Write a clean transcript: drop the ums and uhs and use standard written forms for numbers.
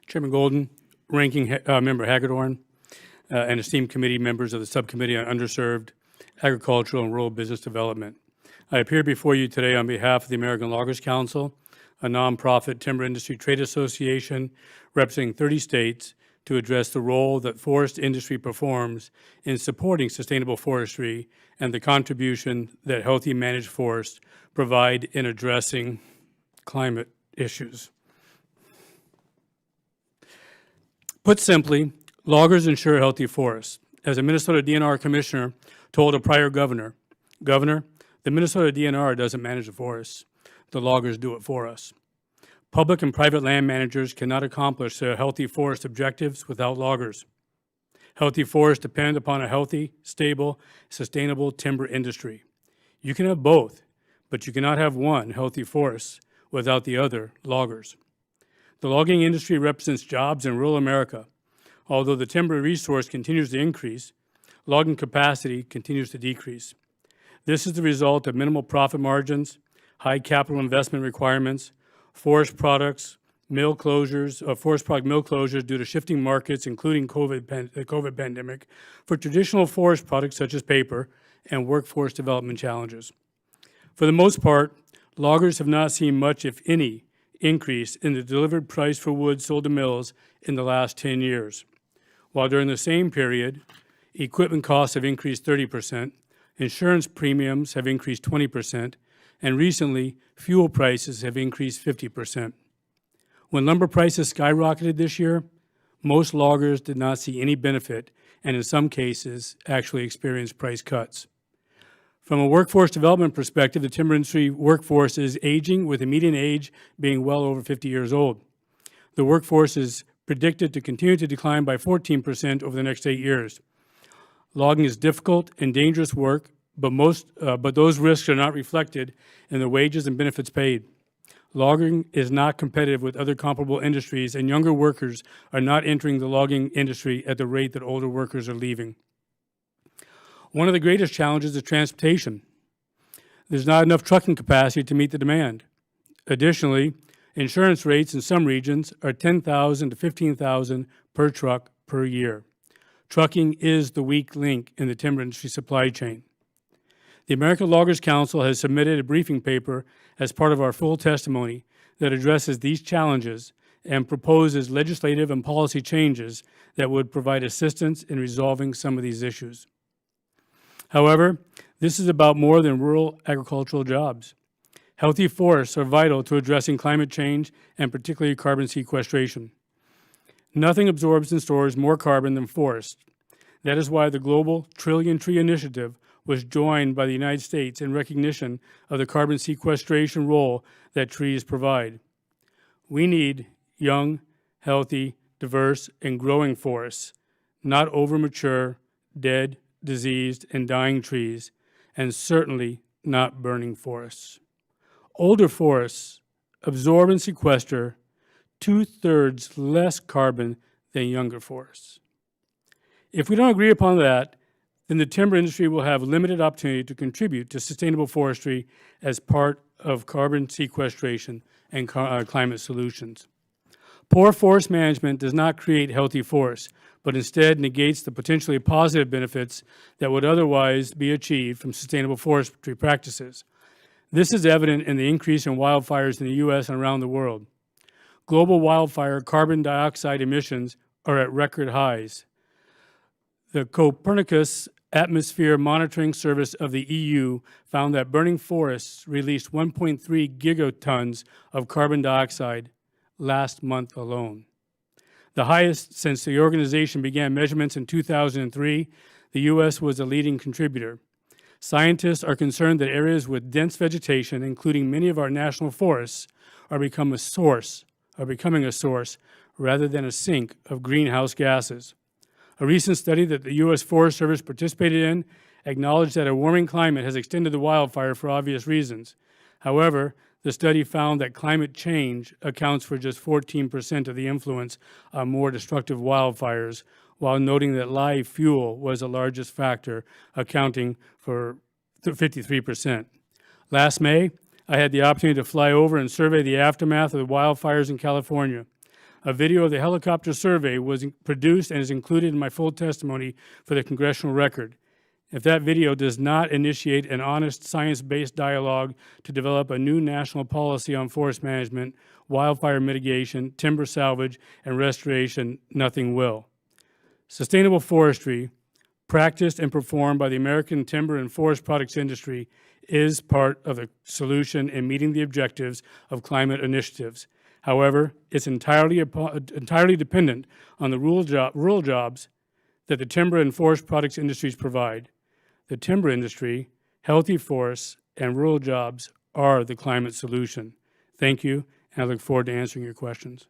Chairman Golden, Ranking Member Hagedorn, and esteemed committee members of the Subcommittee on Underserved Agricultural and Rural Business Development. I appear before you today on behalf of the American Loggers Council, a nonprofit timber industry trade association representing 30 states, to address the role that forest industry performs in supporting sustainable forestry and the contribution that healthy managed forests provide in addressing climate issues. Put simply, loggers ensure healthy forests. As a Minnesota DNR commissioner told a prior governor, "Governor, the Minnesota DNR doesn't manage the forests. The loggers do it for us." Public and private land managers cannot accomplish their healthy forest objectives without loggers. Healthy forests depend upon a healthy, stable, sustainable timber industry. You can have both, but you cannot have one, healthy forest, without the other, loggers. The logging industry represents jobs in rural America. Although the timber resource continues to increase, logging capacity continues to decrease. This is the result of minimal profit margins, high capital investment requirements, forest product mill closures due to shifting markets, including the COVID pandemic, for traditional forest products such as paper, and workforce development challenges. For the most part, loggers have not seen much, if any, increase in the delivered price for wood sold to mills in the last 10 years. While during the same period, equipment costs have increased 30%, insurance premiums have increased 20%, and recently, fuel prices have increased 50%. When lumber prices skyrocketed this year, most loggers did not see any benefit, and in some cases, actually experienced price cuts. From a workforce development perspective, the timber industry workforce is aging, with the median age being well over 50 years old. The workforce is predicted to continue to decline by 14% over the next 8 years. Logging is difficult and dangerous work, but those risks are not reflected in the wages and benefits paid. Logging is not competitive with other comparable industries, and younger workers are not entering the logging industry at the rate that older workers are leaving. One of the greatest challenges is transportation. There's not enough trucking capacity to meet the demand. Additionally, insurance rates in some regions are $10,000 to $15,000 per truck per year. Trucking is the weak link in the timber industry supply chain. The American Loggers Council has submitted a briefing paper as part of our full testimony that addresses these challenges and proposes legislative and policy changes that would provide assistance in resolving some of these issues. However, this is about more than rural agricultural jobs. Healthy forests are vital to addressing climate change and particularly carbon sequestration. Nothing absorbs and stores more carbon than forests. That is why the global Trillion Tree Initiative was joined by the United States in recognition of the carbon sequestration role that trees provide. We need young, healthy, diverse, and growing forests, not overmature, dead, diseased, and dying trees, and certainly not burning forests. Older forests absorb and sequester 2/3 less carbon than younger forests. If we don't agree upon that, then the timber industry will have limited opportunity to contribute to sustainable forestry as part of carbon sequestration and climate solutions. Poor forest management does not create healthy forests, but instead negates the potentially positive benefits that would otherwise be achieved from sustainable forestry practices. This is evident in the increase in wildfires in the U.S. and around the world. Global wildfire carbon dioxide emissions are at record highs. The Copernicus Atmosphere Monitoring Service of the EU found that burning forests released 1.3 gigatons of carbon dioxide last month alone. The highest since the organization began measurements in 2003, the U.S. was a leading contributor. Scientists are concerned that areas with dense vegetation, including many of our national forests, are becoming a source rather than a sink of greenhouse gases. A recent study that the U.S. Forest Service participated in acknowledged that a warming climate has extended the wildfire for obvious reasons. However, the study found that climate change accounts for just 14% of the influence on more destructive wildfires, while noting that live fuel was the largest factor, accounting for 53%. Last May, I had the opportunity to fly over and survey the aftermath of the wildfires in California. A video of the helicopter survey was produced and is included in my full testimony for the congressional record. If that video does not initiate an honest, science-based dialogue to develop a new national policy on forest management, wildfire mitigation, timber salvage, and restoration, nothing will. Sustainable forestry, practiced and performed by the American timber and forest products industry, is part of the solution in meeting the objectives of climate initiatives. However, it's entirely dependent on the rural jobs that the timber and forest products industries provide. The timber industry, healthy forests, and rural jobs are the climate solution. Thank you, and I look forward to answering your questions.